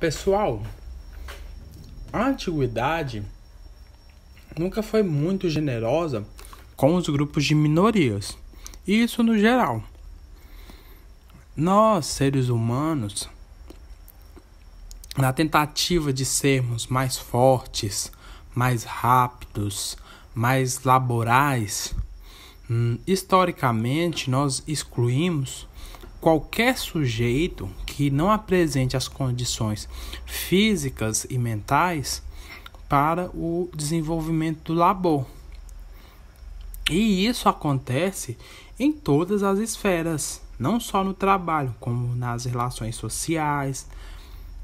Pessoal, a antiguidade nunca foi muito generosa com os grupos de minorias. Isso no geral. Nós, seres humanos, na tentativa de sermos mais fortes, mais rápidos, mais laborais, historicamente nós excluímos qualquer sujeito que não apresente as condições físicas e mentais para o desenvolvimento do labor. E isso acontece em todas as esferas, não só no trabalho, como nas relações sociais,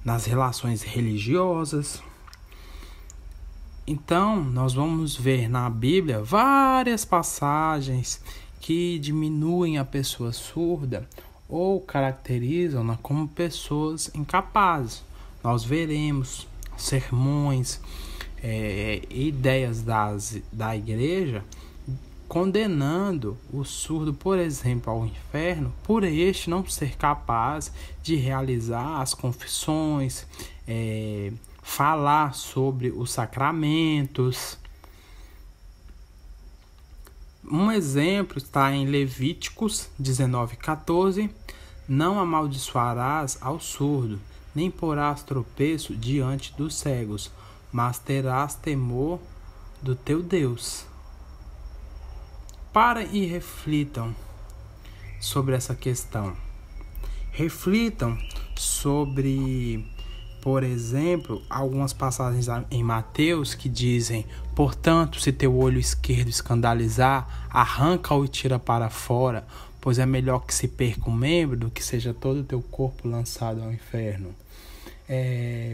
nas relações religiosas. Então, nós vamos ver na Bíblia várias passagens que diminuem a pessoa surda ou caracterizam-na como pessoas incapazes. Nós veremos sermões, ideias da igreja condenando o surdo, por exemplo, ao inferno, por este não ser capaz de realizar as confissões, falar sobre os sacramentos. Um exemplo está em Levíticos 19:14. Não amaldiçoarás ao surdo, nem porás tropeço diante dos cegos, mas terás temor do teu Deus. Parem e reflitam sobre essa questão. Reflitam sobre, por exemplo, algumas passagens em Mateus que dizem: portanto, se teu olho esquerdo escandalizar, arranca-o e tira para fora, pois é melhor que se perca um membro do que seja todo o teu corpo lançado ao inferno.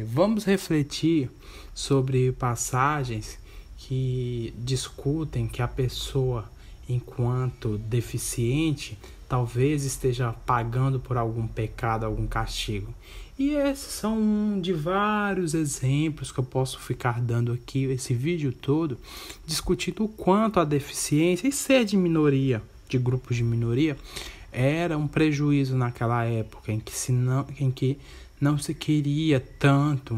Vamos refletir sobre passagens que discutem que a pessoa, enquanto deficiente, talvez esteja pagando por algum pecado, algum castigo. E esses são um de vários exemplos que eu posso ficar dando aqui, esse vídeo todo, discutindo o quanto a deficiência e ser de minoria, de grupos de minoria, era um prejuízo naquela época, em que não se queria tanto,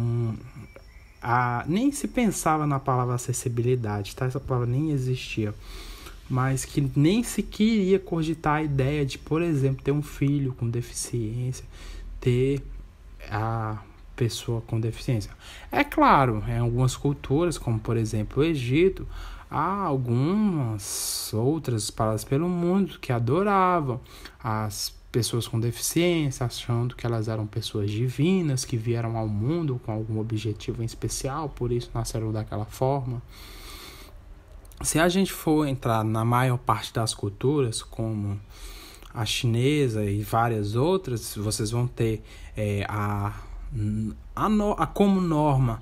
nem se pensava na palavra acessibilidade, tá? Essa palavra nem existia. Mas que nem se queria cogitar a ideia de, por exemplo, ter um filho com deficiência, ter a pessoa com deficiência. É claro, em algumas culturas, como por exemplo o Egito, há algumas outras paradas pelo mundo que adoravam as pessoas com deficiência, achando que elas eram pessoas divinas, que vieram ao mundo com algum objetivo em especial, por isso nasceram daquela forma. Se a gente for entrar na maior parte das culturas, como a chinesa e várias outras, vocês vão ter como norma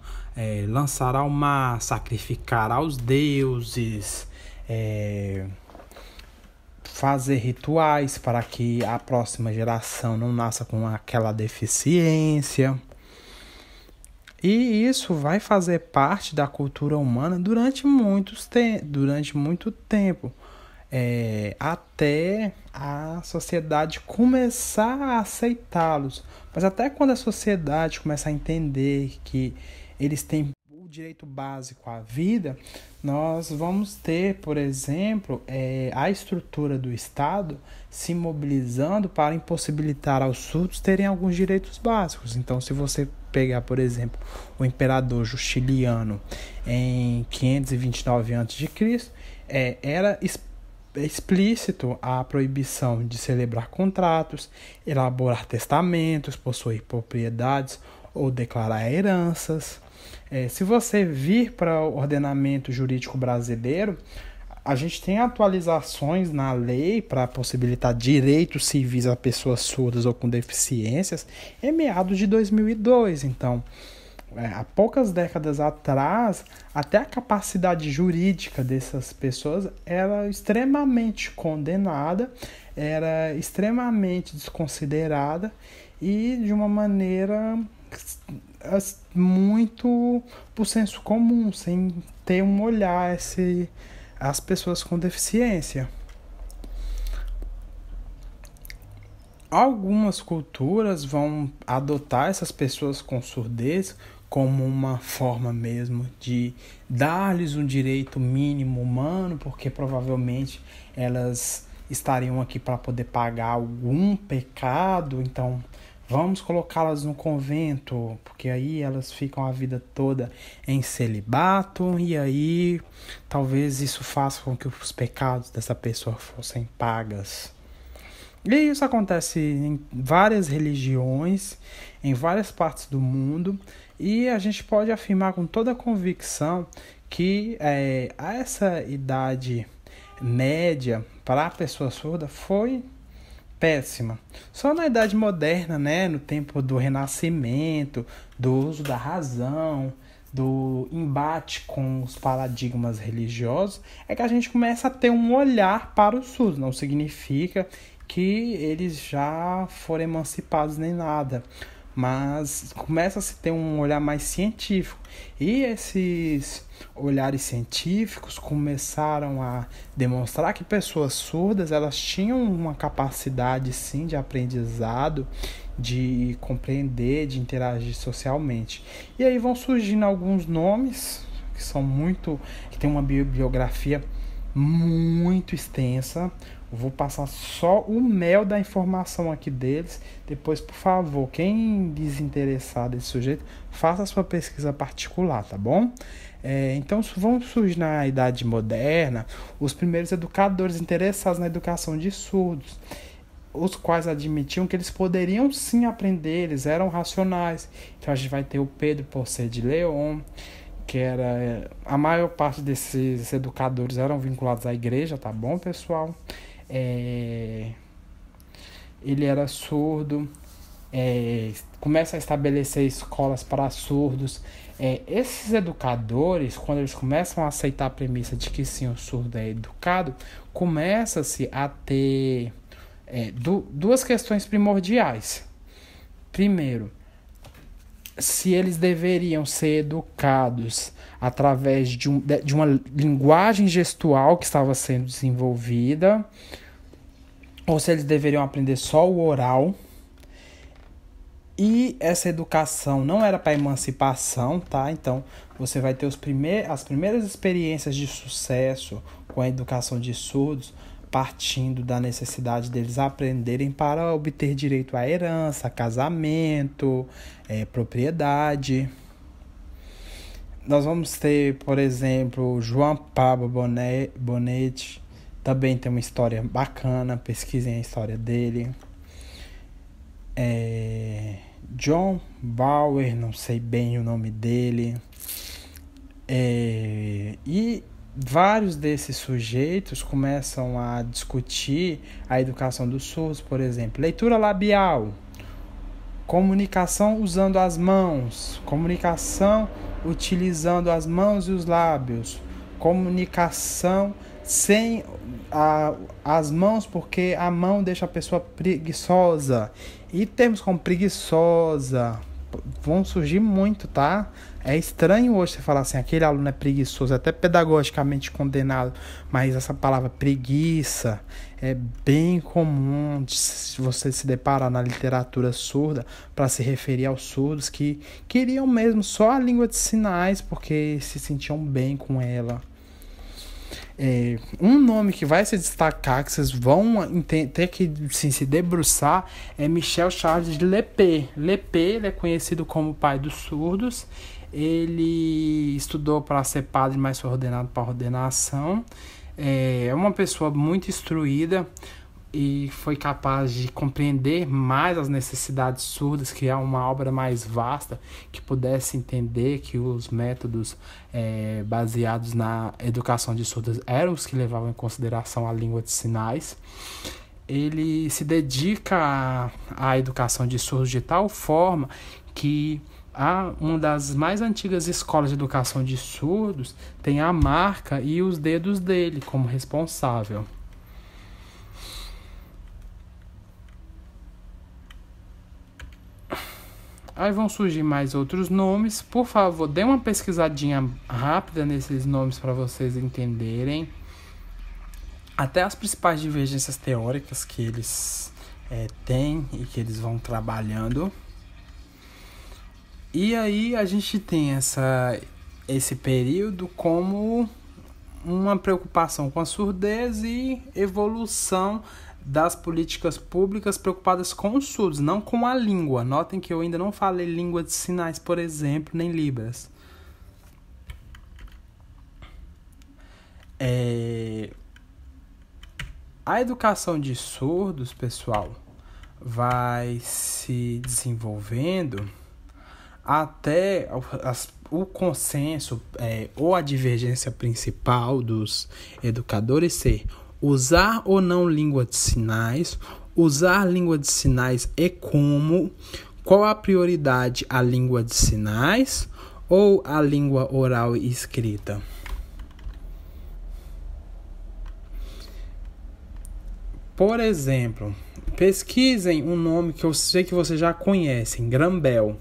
lançar ao mar, sacrificar aos deuses, fazer rituais para que a próxima geração não nasça com aquela deficiência. E isso vai fazer parte da cultura humana durante muito tempo, até a sociedade começar a aceitá-los. Mas até quando a sociedade começar a entender que eles têm o direito básico à vida, nós vamos ter, por exemplo, a estrutura do Estado se mobilizando para impossibilitar aos surdos terem alguns direitos básicos. Então, se você pegar, por exemplo, o imperador Justiniano em 529 a.C., era explícito a proibição de celebrar contratos, elaborar testamentos, possuir propriedades ou declarar heranças. Se você vir para o ordenamento jurídico brasileiro, a gente tem atualizações na lei para possibilitar direitos civis a pessoas surdas ou com deficiências em meados de 2002. Então, há poucas décadas atrás, até a capacidade jurídica dessas pessoas era extremamente condenada, era extremamente desconsiderada e de uma maneira muito por senso comum, sem ter um olhar as pessoas com deficiência. Algumas culturas vão adotar essas pessoas com surdez como uma forma mesmo de dar-lhes um direito mínimo humano, porque provavelmente elas estariam aqui para poder pagar algum pecado, então vamos colocá-las no convento, porque aí elas ficam a vida toda em celibato, e aí talvez isso faça com que os pecados dessa pessoa fossem pagas. E isso acontece em várias religiões, em várias partes do mundo, e a gente pode afirmar com toda a convicção que essa idade média para a pessoa surda foi péssima. Só na Idade Moderna, né, no tempo do Renascimento, do uso da razão, do embate com os paradigmas religiosos, é que a gente começa a ter um olhar para os surdos. Não significa que eles já foram emancipados nem nada, mas começa a se ter um olhar mais científico. E esses olhares científicos começaram a demonstrar que pessoas surdas, elas tinham uma capacidade sim de aprendizado, de compreender, de interagir socialmente. E aí vão surgindo alguns nomes que tem uma biografia muito extensa. Vou passar só o mel da informação aqui deles. Depois, por favor, quem desinteressar desse sujeito, faça a sua pesquisa particular, tá bom? Então, vão surgir na Idade Moderna os primeiros educadores interessados na educação de surdos, os quais admitiam que eles poderiam sim aprender, eles eram racionais. Então, a gente vai ter o Pedro Poncet de León, que era... A maior parte desses educadores eram vinculados à igreja, tá bom, pessoal? Ele era surdo, começa a estabelecer escolas para surdos. Esses educadores, quando eles começam a aceitar a premissa de que sim, o surdo é educado, começa-se a ter duas questões primordiais. Primeiro, se eles deveriam ser educados através de uma linguagem gestual que estava sendo desenvolvida, ou se eles deveriam aprender só o oral. E essa educação não era para emancipação, tá? Então, você vai ter as primeiras experiências de sucesso com a educação de surdos, partindo da necessidade deles aprenderem para obter direito à herança, casamento, propriedade. Nós vamos ter, por exemplo, João Pablo Bonetti, também tem uma história bacana, pesquisem a história dele. John Bauer, não sei bem o nome dele. E vários desses sujeitos começam a discutir a educação dos surdos, por exemplo, leitura labial, comunicação usando as mãos, comunicação utilizando as mãos e os lábios, comunicação sem as mãos, porque a mão deixa a pessoa preguiçosa. E termos como preguiçosa vão surgir muito, tá? É estranho hoje você falar assim, aquele aluno é preguiçoso, até pedagogicamente condenado, mas essa palavra preguiça é bem comum de você se deparar na literatura surda para se referir aos surdos que queriam mesmo só a língua de sinais porque se sentiam bem com ela. Um nome que vai se destacar, que vocês vão ter que se debruçar, é Michel Charles de Lépée. Lépée, ele é conhecido como o pai dos surdos. Ele estudou para ser padre, mas foi ordenado para ordenação. É uma pessoa muito instruída e foi capaz de compreender mais as necessidades surdas, criar uma obra mais vasta que pudesse entender que os métodos baseados na educação de surdos eram os que levavam em consideração a língua de sinais. Ele se dedica à educação de surdos de tal forma que uma das mais antigas escolas de educação de surdos tem a marca e os dedos dele como responsável. Aí vão surgir mais outros nomes. Por favor, dê uma pesquisadinha rápida nesses nomes para vocês entenderem. Até as principais divergências teóricas que eles têm e que eles vão trabalhando. E aí a gente tem esse período como uma preocupação com a surdez e evolução das políticas públicas preocupadas com os surdos, não com a língua. Notem que eu ainda não falei língua de sinais, por exemplo, nem Libras. A educação de surdos, pessoal, vai se desenvolvendo até o consenso ou a divergência principal dos educadores ser usar ou não língua de sinais, usar língua de sinais e como, qual a prioridade, a língua de sinais ou a língua oral e escrita. Por exemplo, pesquisem um nome que eu sei que vocês já conhecem, Graham Bell,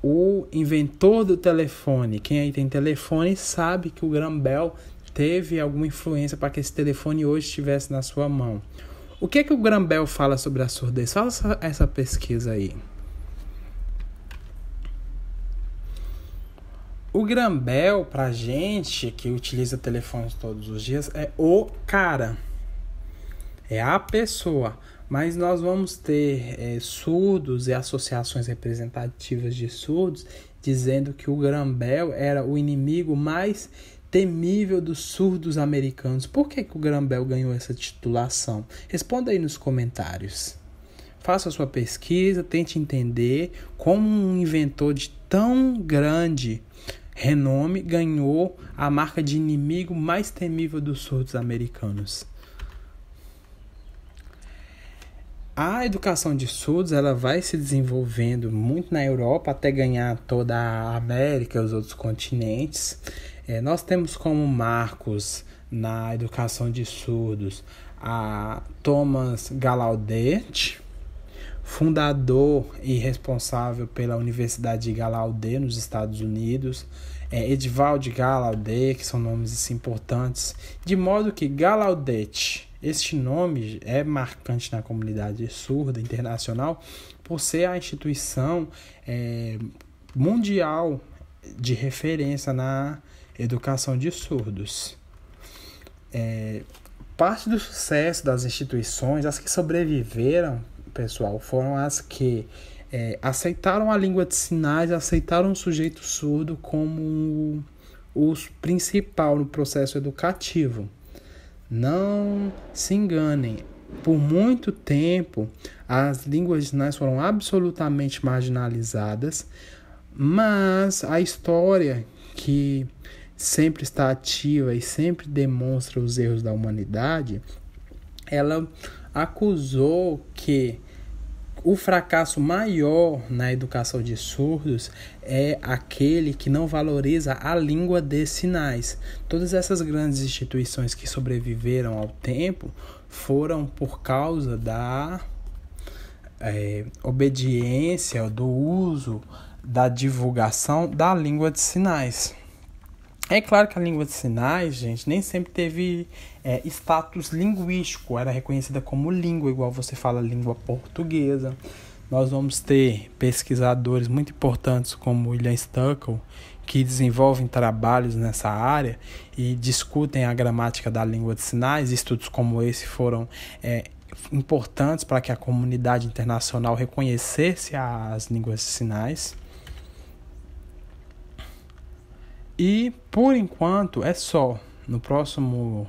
o inventor do telefone. Quem aí tem telefone sabe que o Graham Bell teve alguma influência para que esse telefone hoje estivesse na sua mão. O que o Graham Bell fala sobre a surdez? Faça essa pesquisa aí. O Graham Bell, pra gente que utiliza telefones todos os dias, é o cara. É a pessoa. Mas nós vamos ter surdos e associações representativas de surdos dizendo que o Graham Bell era o inimigo mais temível dos surdos americanos. Por que o Graham Bell ganhou essa titulação? Responda aí nos comentários. Faça a sua pesquisa, tente entender como um inventor de tão grande renome ganhou a marca de inimigo mais temível dos surdos americanos. A educação de surdos ela vai se desenvolvendo muito na Europa até ganhar toda a América e os outros continentes. Nós temos como marcos na educação de surdos a Thomas Gallaudet, fundador e responsável pela Universidade de Gallaudet nos Estados Unidos, Edvald Gallaudet, que são nomes importantes, de modo que Gallaudet, este nome é marcante na comunidade surda internacional por ser a instituição mundial de referência na educação de surdos. Parte do sucesso das instituições, as que sobreviveram, pessoal, foram as que aceitaram a língua de sinais, aceitaram o sujeito surdo como o principal no processo educativo. Não se enganem, por muito tempo as línguas de sinais foram absolutamente marginalizadas, mas a história que sempre está ativa e sempre demonstra os erros da humanidade, ela acusou que o fracasso maior na educação de surdos é aquele que não valoriza a língua de sinais. Todas essas grandes instituições que sobreviveram ao tempo foram por causa da obediência, do uso, da divulgação da língua de sinais. É claro que a língua de sinais, gente, nem sempre teve status linguístico, era reconhecida como língua, igual você fala língua portuguesa. Nós vamos ter pesquisadores muito importantes como William Stuckel, que desenvolvem trabalhos nessa área e discutem a gramática da língua de sinais. Estudos como esse foram importantes para que a comunidade internacional reconhecesse as línguas de sinais. E, por enquanto, é só. No próximo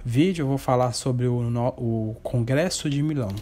vídeo eu vou falar sobre o Congresso de Milão.